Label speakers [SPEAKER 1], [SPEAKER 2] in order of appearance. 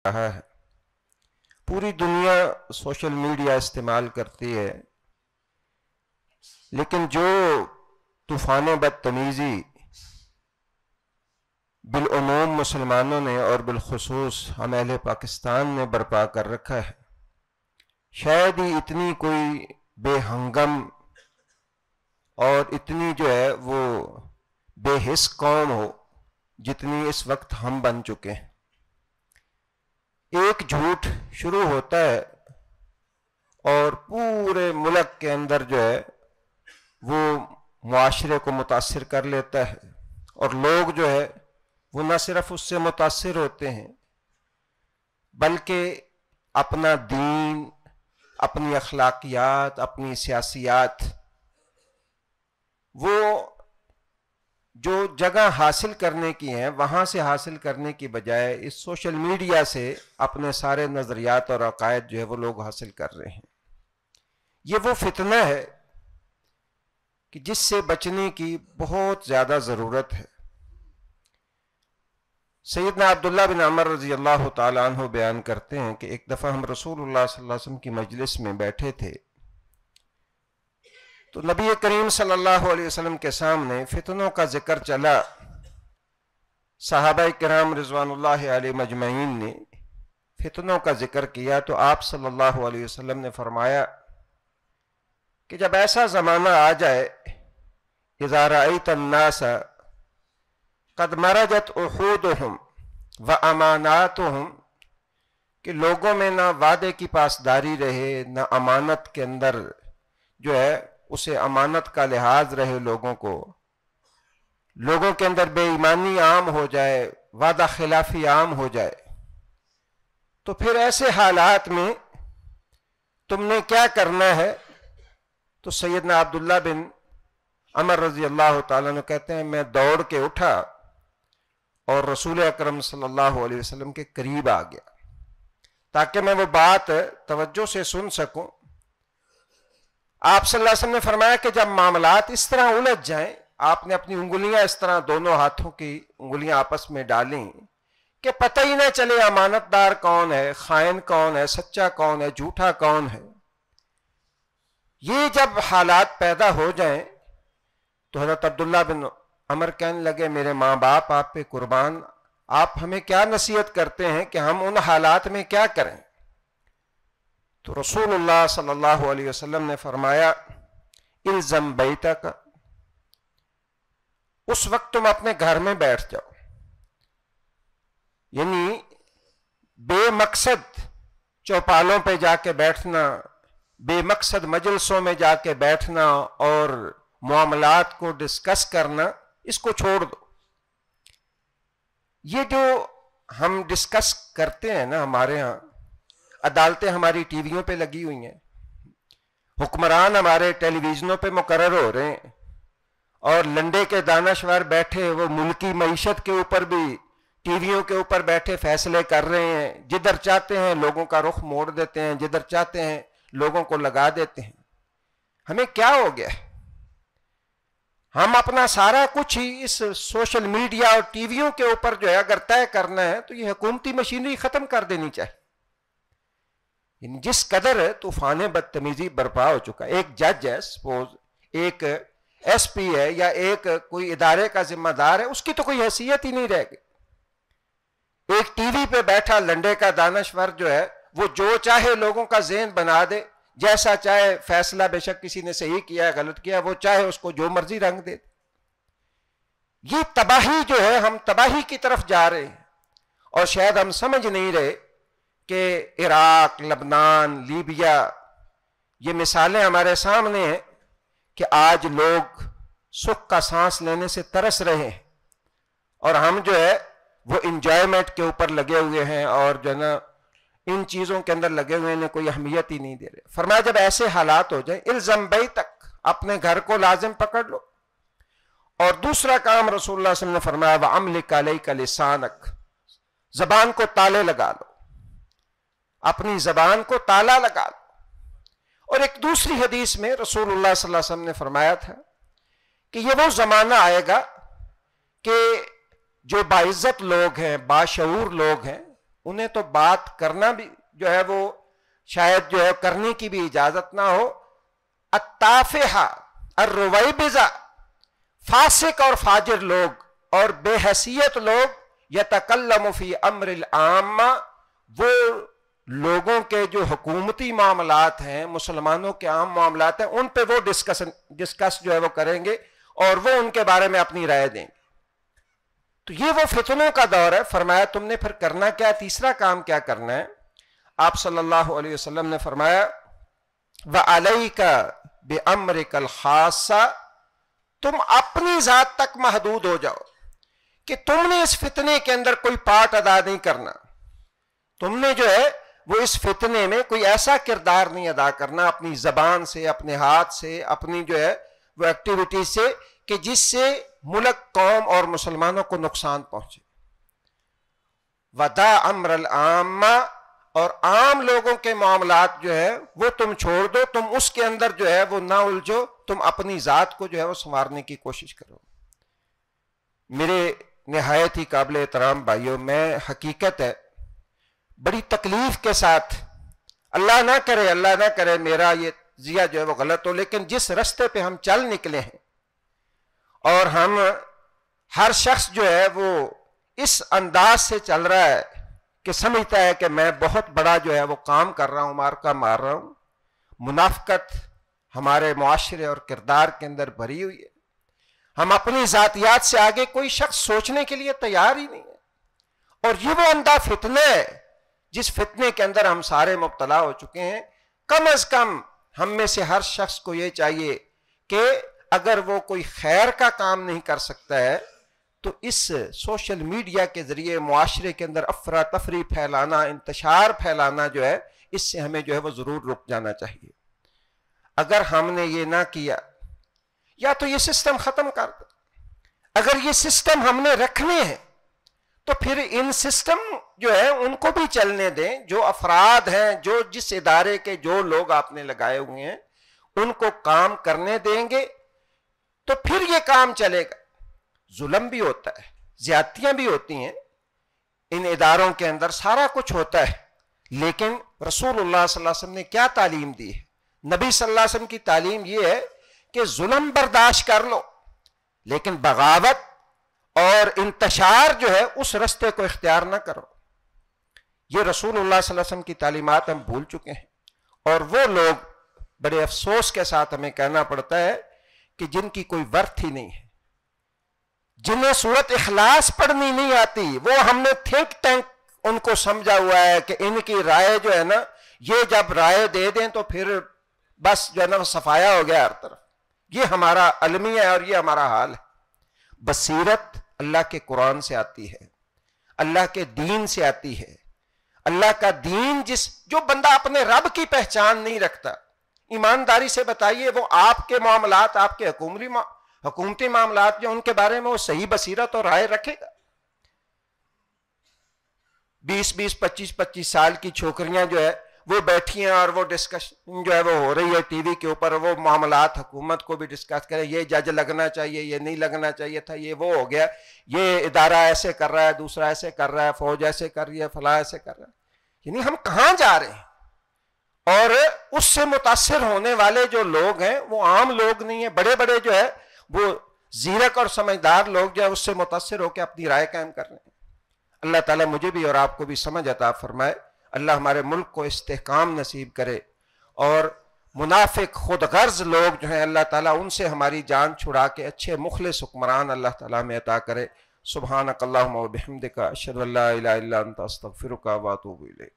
[SPEAKER 1] रहा है। पूरी दुनिया सोशल मीडिया इस्तेमाल करती है, लेकिन जो तूफान बदतमीज़ी बिलउमूम मुसलमानों ने और बिलखुसूस हम अहले पाकिस्तान ने बर्पा कर रखा है, शायद ही इतनी कोई बेहंगम और इतनी जो है वो बेहिस कौम हो जितनी इस वक्त हम बन चुके हैं। एक झूठ शुरू होता है और पूरे मुल्क के अंदर जो है वो मुआशरे को मुतासिर कर लेता है, और लोग जो है वो न सिर्फ उससे मुतासिर होते हैं बल्कि अपना दीन, अपनी अखलाकियात, अपनी सियासियात, वो जो जगह हासिल करने की हैं वहाँ से हासिल करने की बजाय इस सोशल मीडिया से अपने सारे नज़रियात और अकायद जो है वो लोग हासिल कर रहे हैं। ये वो फितना है कि जिससे बचने की बहुत ज़्यादा ज़रूरत है। सैयदना अब्दुल्लाह बिन अमर रज़ी अल्लाह ताला अन्हु बयान करते हैं कि एक दफ़ा हम रसूलुल्लाह सल्लल्लाहु अलैहि वसल्लम की मजलिस में बैठे थे, तो नबी करीम सल्लल्लाहु अलैहि वसल्लम के सामने फितनों का जिक्र चला। सहाबा किराम रिज़वानुल्लाहि अलैहिम अजमईन ने फितनों का जिक्र किया, तो आप सल्लल्लाहु अलैहि वसल्लम ने फरमाया कि जब ऐसा ज़माना आ जाए, इज़ा रअयत अन्नास क़द मरजत उहूदुहुम व अमानातुहुम, कि लोगों में ना वादे की पासदारी रहे, ना अमानत के अंदर जो है उसे अमानत का लिहाज रहे, लोगों के अंदर बेईमानी आम हो जाए, वादा खिलाफी आम हो जाए, तो फिर ऐसे हालात में तुमने क्या करना है? तो सैयदना अब्दुल्ला बिन अमर रज़ी अल्लाह ताला अन्हु कहते हैं, मैं दौड़ के उठा और रसूल अकरम सल्लल्लाहु अलैहि वसल्लम के करीब आ गया ताकि मैं वो बात तवज्जो से सुन सकूं। आप सल्लल्लाहु अलैहि वसल्लम ने फरमाया कि जब मामलात इस तरह उलझ जाएं, आपने अपनी उंगलियां इस तरह दोनों हाथों की उंगलियां आपस में डाली कि पता ही ना चले अमानतदार कौन है, खाइन कौन है, सच्चा कौन है, झूठा कौन है। ये जब हालात पैदा हो जाएं तो हज़रत अब्दुल्ला बिन अमर कहने लगे, मेरे माँ बाप आप पे कुर्बान, आप हमें क्या नसीहत करते हैं कि हम उन हालात में क्या करें? तो रसूलुल्लाह सल्लल्लाहु अलैहि वसल्लम ने फरमाया, इल्ज़म बैतक, उस वक्त तुम अपने घर में बैठ जाओ। यानी बेमकसद चौपालों पे जाके बैठना, बेमकसद मजलिसों में जाके बैठना और मामलात को डिस्कस करना, इसको छोड़ दो। ये जो हम डिस्कस करते हैं ना, हमारे यहाँ अदालतें हमारी टीवियों पे लगी हुई हैं, हुक्मरान हमारे टेलीविजनों पे मुकर्रर हो रहे हैं, और लंडे के दानश्वर बैठे वो मुल्की मईशत के ऊपर भी टीवियों के ऊपर बैठे फैसले कर रहे हैं। जिधर चाहते हैं लोगों का रुख मोड़ देते हैं, जिधर चाहते हैं लोगों को लगा देते हैं। हमें क्या हो गया? हम अपना सारा कुछ ही इस सोशल मीडिया और टीवियों के ऊपर जो है अगर तय करना है तो ये हुकूमती मशीनरी खत्म कर देनी चाहिए। जिस कदर तूफान बदतमीजी बर्पा हो चुका है, एक जज है, सपोज एक एसपी है या एक कोई इदारे का जिम्मेदार है, उसकी तो कोई हैसियत ही नहीं रह गई। एक टीवी पे बैठा लंडे का दानश्वर जो है वो जो चाहे लोगों का ज़हन बना दे, जैसा चाहे फैसला, बेशक किसी ने सही किया गलत किया, वो चाहे उसको जो मर्जी रंग दे। ये तबाही जो है, हम तबाही की तरफ जा रहे हैं और शायद हम समझ नहीं रहे कि इराक, लबनान, लीबिया, ये मिसालें हमारे सामने हैं कि आज लोग सुख का सांस लेने से तरस रहे हैं और हम जो है वो इंजॉयमेंट के ऊपर लगे हुए हैं और जो है ना इन चीज़ों के अंदर लगे हुए हैं, कोई अहमियत ही नहीं दे रहे। फरमाया जब ऐसे हालात हो जाए, इल्ज़म बैतक, अपने घर को लाजिम पकड़ लो। और दूसरा काम रसूलुल्लाह सल्लल्लाहु अलैहि वसल्लम ने फरमाया, व अम्लिक अलैका लिसानक, जबान को ताले लगा लो, अपनी जबान को ताला लगा लो। और एक दूसरी हदीस में रसूलुल्लाह सल्लल्लाहु अलैहि वसल्लम ने फरमाया था कि ये वो जमाना आएगा कि जो बाइज्जत लोग हैं, बाशऊर लोग हैं, انہیں تو بات کرنا بھی جو ہے وہ شاید جو ہے کرنے کی بھی اجازت نہ ہو. التافہہ الرویبضہ، فاسق اور فاجر لوگ اور بے حیثیت لوگ، یتکلم فی امر العامہ، وہ لوگوں کے جو حکومتی معاملات ہیں، مسلمانوں کے عام معاملات ہیں، ان پہ وہ ڈسکس جو ہے وہ کریں گے اور وہ ان کے بارے میں اپنی رائے دیں گے. تو یہ وہ فتنوں کا دور ہے. فرمایا تم نے پھر کرنا کیا، تیسرا کام کیا کرنا ہے. آپ صلی اللہ علیہ وسلم نے فرمایا وَعَلَيْكَ بِأَمْرِكَ الْخَاصَّ، تم اپنی ذات تک محدود ہو جاؤ کہ تم نے اس فتنے کے اندر کوئی پارٹ ادا نہیں کرنا. تم نے جو ہے وہ اس فتنے میں کوئی ایسا کردار نہیں ادا کرنا اپنی زبان سے، اپنے ہاتھ سے، اپنی جو ہے وہ ایکٹیویٹی سے، کہ جس سے ملک، قوم اور مسلمانوں کو نقصان پہنچے. وَدَعْ أَمْرَ الْعَامَّةِ، اور عام لوگوں کے معاملات جو ہے وہ تم چھوڑ دو، تم اس کے اندر جو ہے وہ نہ الجھو، تم اپنی ذات کو جو ہے وہ سنوارنے کی کوشش کرو. میرے نہایت ہی قابل احترام بھائیوں، میں حقیقت ہے بڑی تکلیف کے ساتھ، اللہ نہ کرے میرا یہ ضیا جو ہے وہ غلط ہو، لیکن جس رستے پہ ہم چل نکلے ہیں اور ہم ہر شخص جو ہے وہ اس انداز سے چل رہا ہے کہ سمجھتا ہے کہ میں بہت بڑا جو ہے وہ کام کر رہا ہوں، مارکا مار رہا ہوں. منافقت ہمارے معاشرے اور کردار کے اندر بھری ہوئی ہے. ہم اپنی ذاتیات سے آگے کوئی شخص سوچنے کے لیے تیار ہی نہیں ہے. اور یہ وہ اندھا فتنہ ہے جس فتنے کے اندر ہم سارے مبتلا ہو چکے ہیں. کم از کم ہم میں سے ہر شخص کو یہ چاہیے کہ اگر وہ کوئی خیر کا کام نہیں کر سکتا ہے تو اس سوشل میڈیا کے ذریعے معاشرے کے اندر افراتفری پھیلانا، انتشار پھیلانا جو ہے، اس سے ہمیں جو ہے وہ ضرور رک جانا چاہیے. اگر ہم نے یہ نہ کیا یا تو یہ سسٹم ختم کر دو. اگر یہ سسٹم ہم نے رکھنے ہیں تو پھر ان سسٹم جو ہے ان کو بھی چلنے دیں. جو افراد ہیں، جو جس ادارے کے جو لوگ آپ نے لگائے ہوئے ہیں، ان کو کام کرنے دیں گے تو پھر یہ کام چلے گا. ظلم بھی ہوتا ہے، زیادتیاں بھی ہوتی ہیں ان اداروں کے اندر، سارا کچھ ہوتا ہے، لیکن رسول اللہ صلی اللہ علیہ وسلم نے کیا تعلیم دی ہے؟ نبی صلی اللہ علیہ وسلم کی تعلیم یہ ہے کہ ظلم برداشت کر لو، لیکن بغاوت اور انتشار جو ہے اس رستے کو اختیار نہ کرو. یہ رسول اللہ صلی اللہ علیہ وسلم کی تعلیمات ہم بھول چکے ہیں. اور وہ لوگ بڑے افسوس کے ساتھ ہمیں کہنا پڑتا ہے کہ جن کی کوئی ورتھ ہی نہیں ہے، جنہیں سورت اخلاص پڑھنی نہیں آتی، وہ ہم نے تھنک ٹینک ان کو سمجھا ہوا ہے کہ ان کی رائے جو ہے نا، یہ جب رائے دے دیں تو پھر بس جو ہے نا صفایا ہو گیا ہر طرف. یہ ہمارا المیہ ہے اور یہ ہمارا حال ہے. بصیرت اللہ کے قرآن سے آتی ہے، اللہ کے دین سے آتی ہے. اللہ کا دین جو بندہ اپنے رب کی پہچان نہیں رکھتا، ایمانداری سے بتائیے وہ آپ کے معاملات، آپ کے حکومتی معاملات جو ان کے بارے میں وہ صحیح بصیرت اور رائے رکھے گا؟ 20 25 سال کی چھوکریاں جو ہے وہ بیٹھی ہیں اور وہ ڈسکشن جو ہے وہ ہو رہی ہے ٹی وی کے اوپر، وہ معاملات حکومت کو بھی ڈسکس کرے، یہ جج لگنا چاہیے، یہ نہیں لگنا چاہیے تھا، یہ وہ ہو گیا، یہ ادارہ ایسے کر رہا ہے، دوسرا ایسے کر رہا ہے، فوج ایسے کر رہی ہے، فلاں ایسے کر رہا ہے. یعنی ہم کہاں جا رہے ہیں؟ اور اس سے متاثر ہونے والے جو لوگ ہیں وہ عام لوگ نہیں ہیں، بڑے بڑے جو ہے وہ زیرک اور سمجھدار لوگ جو ہے اس سے متاثر ہو کے اپنی رائے قائم کر رہے ہیں. اللہ تعالیٰ مجھے بھی اور آپ کو بھی سمجھ عطا فرمائے. اللہ ہمارے ملک کو استحکام نصیب کرے، اور منافق خود غرض لوگ جو ہیں اللہ تعالیٰ ان سے ہماری جان چھڑا کے اچھے مخلص حکمران اللہ تعالیٰ میں عطا کرے. سبحانک اللہم و بحمدک، اشہد ان لا الہ الا انت، استغفرک و اتوب الیک.